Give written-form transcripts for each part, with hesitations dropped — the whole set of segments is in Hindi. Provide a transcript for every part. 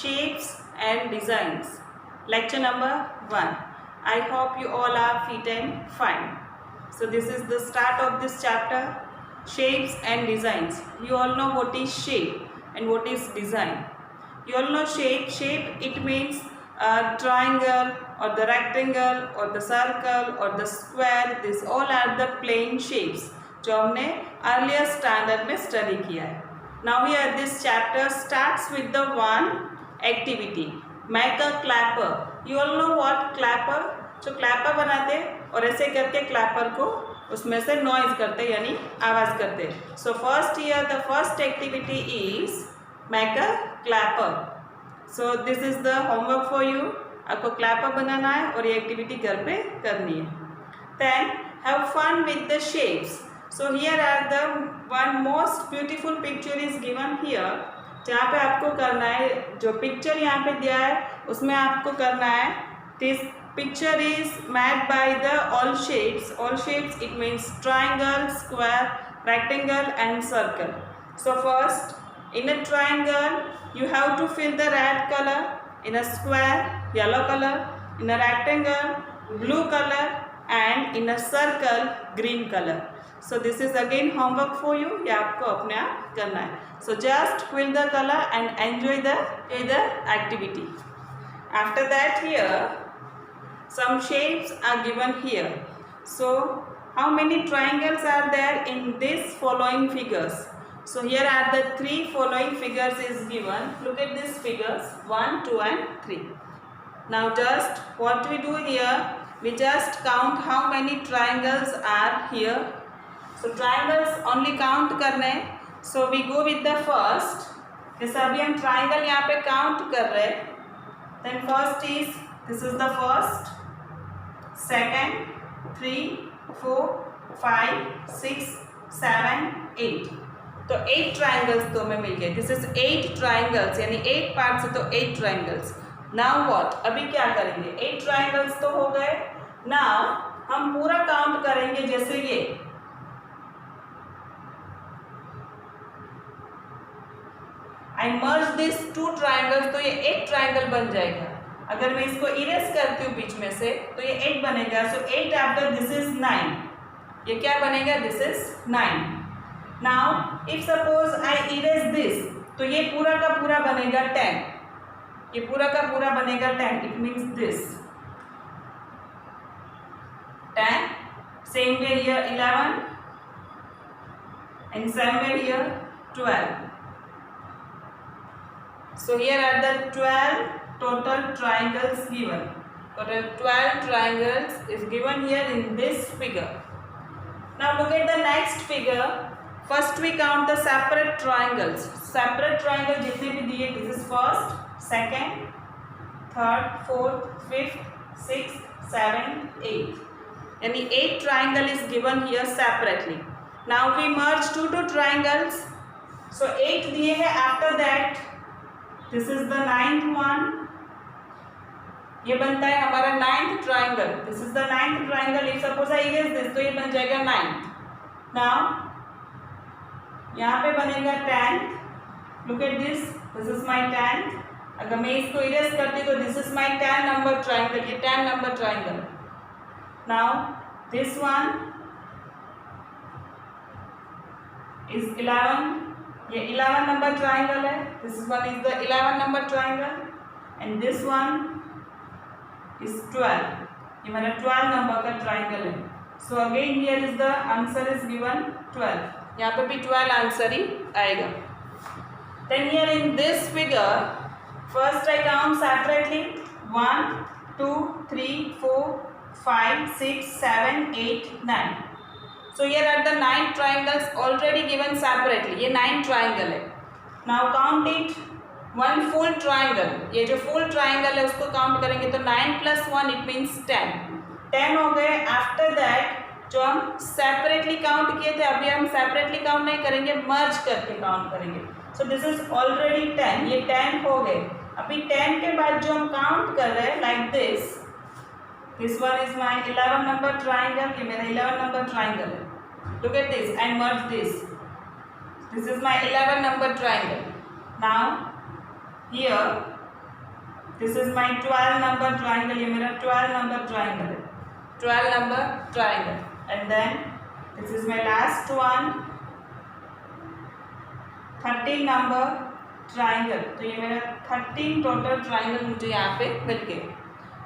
Shapes and Designs. Lecture number 1. I hope you all are fit and fine. So this is the start of this chapter, Shapes and Designs. You all know what is shape and what is design. You all know shape. Shape, it means a triangle or the rectangle or the circle or the square. These all are the plane shapes जो हमने earlier standard में study किया है. Now here this chapter starts with the one activity. Make a clapper. You all know what clapper? जो clapper बनाते और ऐसे करके clapper को उसमें से noise करते यानी आवाज़ करते. So first here the first activity is make a clapper. So this is the homework for you. आपको clapper बनाना है और ये activity घर पे करनी है. Then have fun with the shapes. So here are the one most beautiful picture is given here. जहाँ पे आपको करना है जो picture यहाँ पे दिया है उसमें आपको करना है this picture is made by the all shapes. All shapes it means triangle, square, rectangle and circle. So first in a triangle you have to fill the red color, in a square yellow color, in a rectangle blue color and in a circle green color. So this is again homework for you. ये आपको अपने आप करना है. So just fill the color and enjoy the activity. After that here some shapes are given here. So how many triangles are there in this following figures? So here are the three following figures is given. Look at these figures 1, 2 and 3. Now just what we do here, we just count how many triangles are here. So triangles only count करने. So we go with the first. जैसे अभी हम triangle यहाँ पे count कर रहे. Then first is this is the first, second, 3, 4, 5, 6, 7, 8. तो 8 triangles तो हमें मिल गए. This is 8 triangles यानी 8 parts है तो 8 triangles. Now what? अभी क्या करेंगे? 8 triangles तो हो गए. Now हम पूरा count करेंगे जैसे ये. I merge these two triangles तो ये एक triangle बन जाएगा. अगर मैं इसको erase करती हूँ बीच में से तो ये 8 बनेगा. So 8 after this is 9. ये क्या बनेगा? This is 9. Now if suppose I erase this तो ये पूरा का पूरा बनेगा 10. ये पूरा का पूरा बनेगा 10. It means this 10. Same way here 11 and same way here 12. So here are the 12 total triangles given. Total 12 triangles is given here in this figure. Now look at the next figure. First we count the separate triangles. Separate triangle जितने भी दिए, this is first, second, third, fourth, fifth, sixth, seventh, eighth. यानी 8 triangle is given here separately. Now we merge two triangles. So 8 दिए हैं. After that this is the 9th one. ये बनता है हमारा 9th triangle. This is the 9th triangle. If suppose I erase this तो ये बन जाएगा 9th. Now यहाँ पे बनेगा 10th. Look at this. This is my 10th. अगर मैं इसको erase करती तो this is my 10 number triangle. ये 10 number triangle. Now this one is 11. ये 11 number triangle है. This one is the 11 number triangle and this one is 12. ये मेरा 12 number का triangle है. So again here is the answer is given 12. यहाँ पे भी 12 answer ही आएगा. Then here in this figure, first I count separately 1, 2, 3, 4, 5, 6, 7, 8, 9. So here are the 9 triangles already given separately. ये 9 triangle है. Now count it. One full triangle. ये जो full triangle है उसको count करेंगे तो 9 plus 1 it means 10. 10 हो गए. After that जो हम separately count किए थे अभी हम separately count नहीं करेंगे, merge करके count करेंगे. So this is already 10. ये 10 हो गए. अभी 10 के बाद जो हम count कर रहे हैं like this. This one is my 11 number triangle. ये मेरा 11 number triangle है. Look at this and merge this. This is my 11 number triangle. Now here this is my 12 number triangle, ये मेरा 12 नंबर ट्राइंगल है, 12 number triangle. And then this is my last one, 13 number triangle. तो ये मेरा 13 टोटल ट्राइंगल मुझे यहाँ पे मिल गए।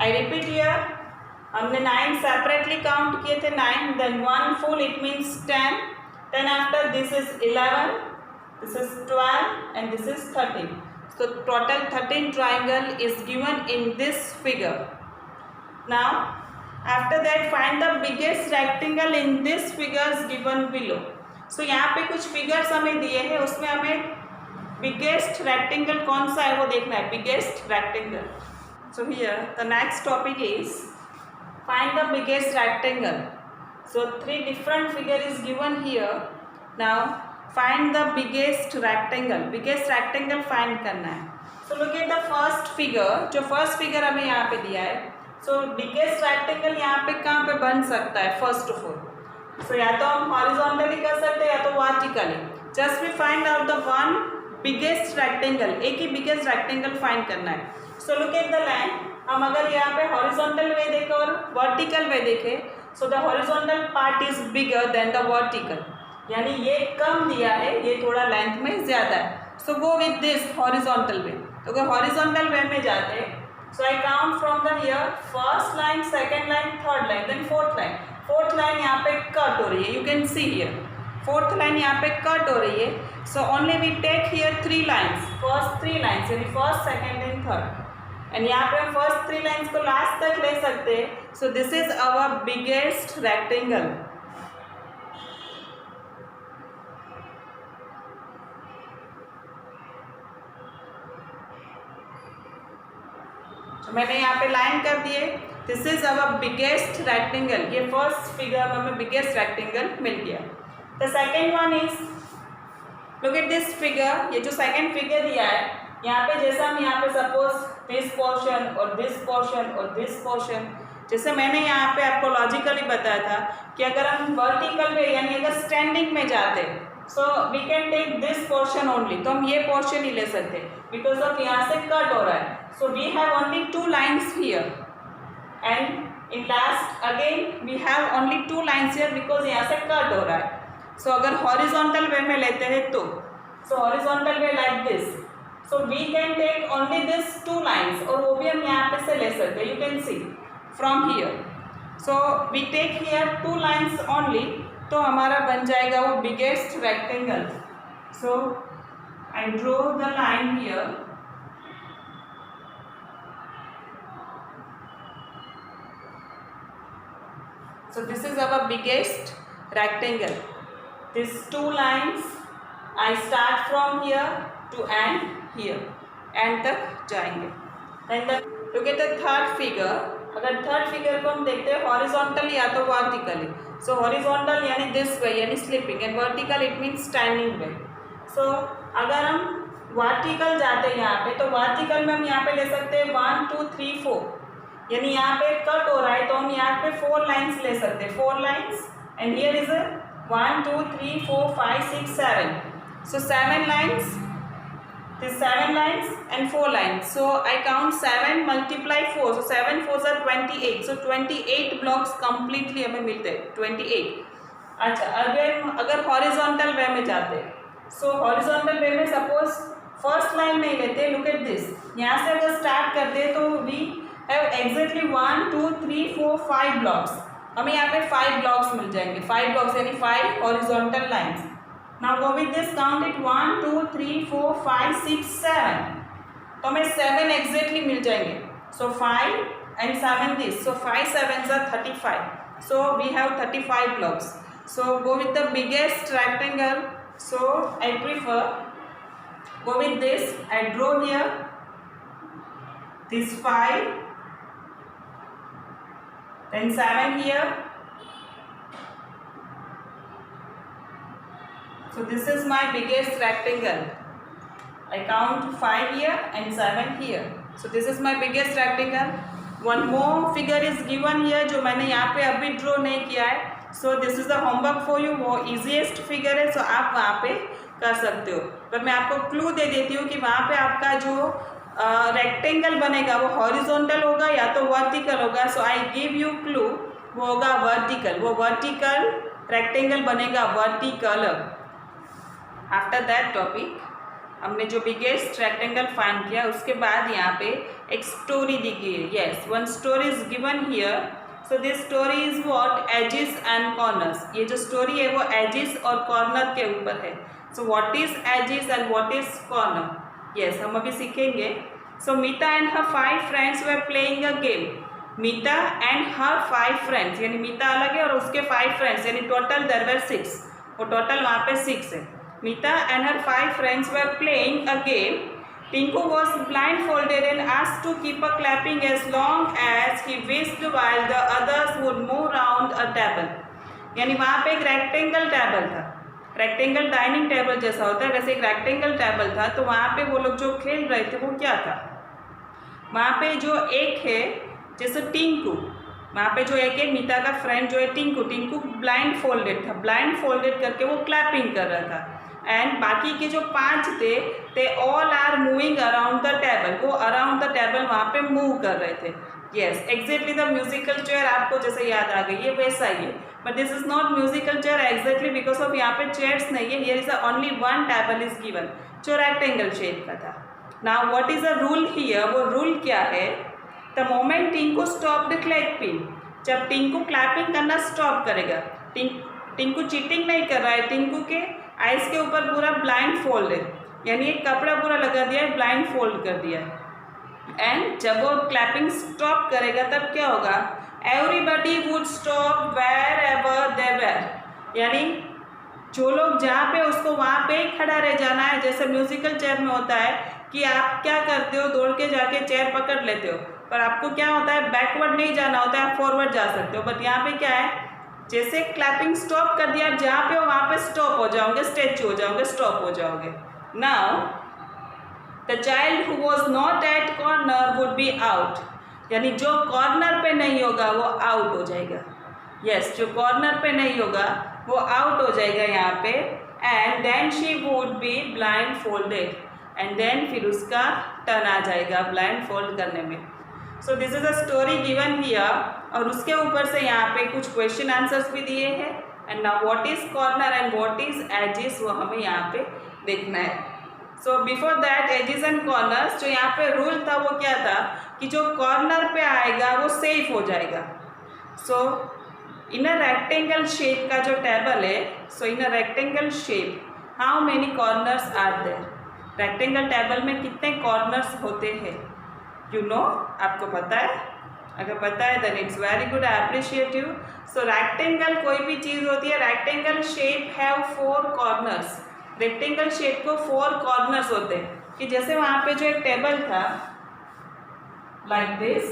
आई रिपीट हियर, हमने 9 सेपरेटली काउंट किए थे, 9, then 1 full, it means 10, 10 after this is 11, this is 12 and this is 13. So total 13 triangle is given in this figure. Now after that find the biggest rectangle in this figures given below. So यहाँ पे कुछ figures हमें दिए हैं, उसमें हमें biggest rectangle कौन सा है वो देखना है, biggest rectangle. So here the next topic is find the biggest rectangle. So 3 different figure is given here. Now find the biggest rectangle, biggest rectangle find करना है। So look at the first figure, जो first figure हमें यहाँ पे दिया है। So biggest rectangle यहाँ पे कहाँ पे बन सकता है, first of all? So या तो हम horizontally कर सकते हैं या तो vertically. Just we find out the one biggest rectangle, एक ही biggest rectangle find करना है। So look at the line, हम अगर यहाँ पे horizontal way देखें और vertical way देखें, so the horizontal part is bigger than the vertical. यानी ये कम दिया है, ये थोड़ा लेंथ में ज़्यादा है। So go with this horizontal way. तो अगर हॉरिजॉन्टल वे में जाते हैं, so I count from the here, first line, second line, third line, then fourth line. Fourth line यहाँ पे कट हो रही है, you can see here, fourth line यहाँ पे कट हो रही है। So only we take here 3 lines, first 3 lines, यानी first, second and third. And यहाँ पे हम फर्स्ट 3 लाइन्स को लास्ट तक ले सकते हैं। So this is our biggest rectangle. मैंने यहाँ पे लाइन कर दिए, this is our biggest rectangle. ये फर्स्ट फिगर में हमें बिगेस्ट रेक्टेंगल मिल गया। The second one is, look at this figure, ये जो सेकेंड फिगर दिया है, यहाँ पे जैसे हम यहाँ पे सपोज दिस पोर्शन और दिस पोर्शन और दिस पोर्शन, जैसे मैंने यहाँ पे आपको लॉजिकली बताया था कि अगर हम वर्टिकल में यानी अगर स्टैंडिंग में जाते so we can take this portion only, तो हम ये पोर्शन ही ले सकते बिकॉज ऑफ यहाँ से कट हो रहा है। So we have only 2 lines here, and in last again we have only 2 lines here because यहाँ से कट हो रहा है। So अगर horizontal way में लेते हैं तो, so horizontal way like this, so we can take only this 2 lines, और वो भी हम यहाँ पे से ले सकते हैं, you can see from here. So we take here 2 lines only, तो हमारा बन जाएगा वो biggest rectangle. So I draw the line here. So this is our biggest rectangle. These 2 lines I start from here to end here, end तक जाएंगे। Then look at the third figure. अगर थर्ड फिगर को हम देखते हैं हॉरिजॉन्टल या तो वर्टिकली, सो हॉरिजॉन्टल यानी दिस वे यानी sleeping, and vertical it means standing way. So अगर हम वर्टिकल जाते हैं यहाँ पे, तो वर्टिकल में हम यहाँ पे ले सकते हैं 1 2 3 4, यानी यहाँ पे कट हो रहा है तो हम यहाँ पे 4 लाइन्स ले सकते हैं, 4 lines, and here is 1 2 3 4 5 6 7, so 7 lines, this 7 lines and 4 lines. So I count 7 multiply 4, so 7 4 are 28, so 28 blocks completely हमें मिलते हैं, 28। अच्छा, अगर हॉरिजॉन्टल वे में जाते हैं, सो हॉरिजॉन्टल वे में सपोज फर्स्ट लाइन नहीं लेते, लुक एट दिस, यहाँ से अगर स्टार्ट करते हैं तो वी have exactly 1 2 3 4 5 blocks, हमें यहाँ पे 5 blocks मिल जाएंगे, 5 blocks यानी 5 horizontal lines. Now go with this, count it 1 2 3 4 5 6 7, तो हमें 7 exactly मिल जाएंगे। So 5 and 7 this, so 5 7s are 35, so we have 35 blocks. So go with the biggest rectangle, so I prefer go with this, I draw here this 5, then 7 here, so this is my biggest rectangle. I count 5 here and 7 here, so this is my biggest rectangle. One more figure is given here जो मैंने यहाँ पे अभी ड्रॉ नहीं किया है, so this is the homework for you, वो easiest figure है, so आप वहाँ पे कर सकते हो। पर मैं आपको क्लू दे देती हूँ कि वहाँ पे आपका जो रेक्टेंगल बनेगा वो हॉरिजॉन्टल होगा या तो वर्टिकल होगा. सो आई गिव यू क्लू, वो होगा वर्टिकल. वो वर्टिकल रेक्टेंगल बनेगा वर्टिकल. आफ्टर दैट टॉपिक हमने जो बिगेस्ट रेक्टेंगल फाइंड किया उसके बाद यहाँ पे एक स्टोरी दी गई है. Yes, one story is given here. So this story is what edges and corners. ये जो स्टोरी है वो एजेस और कॉर्नर के ऊपर है. So what is edges and what is corner? Yes, हम अभी सीखेंगे. So Meeta and her 5 friends were playing a game. Meeta and her 5 friends, यानी मीता अलग है और उसके 5 फ्रेंड्स, यानी टोटल देयर वर 6. वो टोटल वहाँ पे 6 है. Mita and her 5 friends were playing a game. Tinku was blindfolded and asked to keep a clapping as long as he wished while the others would move round a table. यानी वहाँ पे एक रेक्टेंगल टेबल था. रेक्टेंगल डाइनिंग टेबल जैसा होता है वैसे एक रेक्टेंगल टेबल था. तो वहाँ पे वो लोग जो खेल रहे थे वो क्या था, वहाँ पे जो एक है जैसे टिंकू, वहाँ पे जो एक मीता का फ्रेंड जो है टिंकू ब्लाइंड फोल्डेड था. ब्लाइंड फोल्डेड करके वो क्लैपिंग कर रहा था. एंड बाकी के जो 5 थे they all are moving around the table. वो अराउंड द टेबल वहाँ पे मूव कर रहे थे. Yes, exactly the musical chair आपको जैसे याद आ गई है वैसा ही है. But this is not musical chair exactly because of यहाँ पे चेयर्स नहीं है. Here is only one table is given जो रेक्टेंगल शेप का था. Now what is a rule here? वो रूल क्या है? The moment Tinku stopped clapping, जब टिंकू क्लैपिंग करना स्टॉप करेगा, टिंकू चीटिंग नहीं कर रहा है. टिंकू के आइस के ऊपर पूरा ब्लाइंड फोल्ड है, यानी एक कपड़ा पूरा लगा दिया है, ब्लाइंड फोल्ड कर दिया है. एंड जब वो क्लैपिंग स्टॉप करेगा तब क्या होगा? Everybody would stop where ever they were. यानी जो लोग जहाँ पे उसको वहाँ पे खड़ा रह जाना है. जैसे म्यूजिकल चेयर में होता है कि आप क्या करते हो, दौड़ के जाके चेयर पकड़ लेते हो, पर आपको क्या होता है बैकवर्ड नहीं जाना होता है, आप फॉरवर्ड जा सकते हो. बट यहाँ पे क्या है, जैसे क्लैपिंग स्टॉप कर दिया, आप जहाँ पे हो वहाँ पे स्टॉप हो जाओगे, स्टैचू हो जाओगे, स्टॉप हो जाओगे. Now the child who was not at corner would be out. यानी जो कॉर्नर पे नहीं होगा वो आउट हो जाएगा. यस, जो कॉर्नर पे नहीं होगा वो आउट हो जाएगा यहाँ पे. And then she would be blindfolded. And then फिर उसका टर्न आ जाएगा ब्लाइंड फोल्ड करने में. So this is a story given here. और उसके ऊपर से यहाँ पे कुछ क्वेश्चन आंसर्स भी दिए हैं. And now what is corner and what is edges वो हमें यहाँ पे देखना है. So before that edges and corners, जो यहाँ पे रूल था वो क्या था कि जो कॉर्नर पे आएगा वो सेफ हो जाएगा. सो इन अ रेक्टेंगल शेप का जो टेबल है, so in a rectangle shape how many corners are there? Rectangle table में कितने कॉर्नर्स होते हैं? यू नो, आपको पता है? अगर पता है then it's very good, I appreciate you. So rectangle कोई भी चीज़ होती है, rectangle shape have 4 corners. Rectangle shape को 4 कॉर्नर्स होते हैं. कि जैसे वहाँ पे जो एक टेबल था like this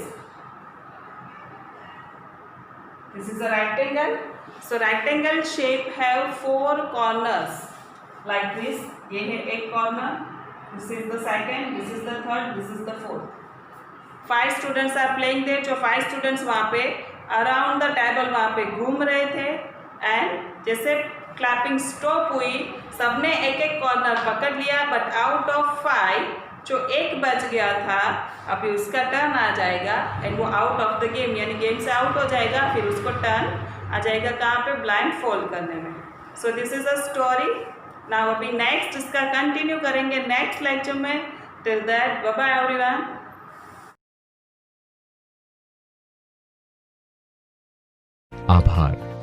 is a rectangle. So rectangle shape have 4 corners like this. ये है एक corner, this is the second, this is the third, this is the fourth. 5 students are playing there. जो 5 स्टूडेंट्स वहाँ पे अराउंड द टेबल वहाँ पे घूम रहे थे. एंड जैसे क्लैपिंग स्टॉप हुई, सबने एक एक कॉर्नर पकड़ लिया. बट आउट ऑफ 5 जो एक बच गया था, अभी उसका टर्न आ जाएगा एंड वो आउट ऑफ द गेम, यानी गेम से आउट हो जाएगा. फिर उसको टर्न आ जाएगा कहाँ पे? ब्लाइंड फोल्ड करने में. So this is a story. Now अभी नेक्स्ट इसका कंटिन्यू करेंगे नेक्स्ट लेक्चर में. Till that bye bye everyone. आभार.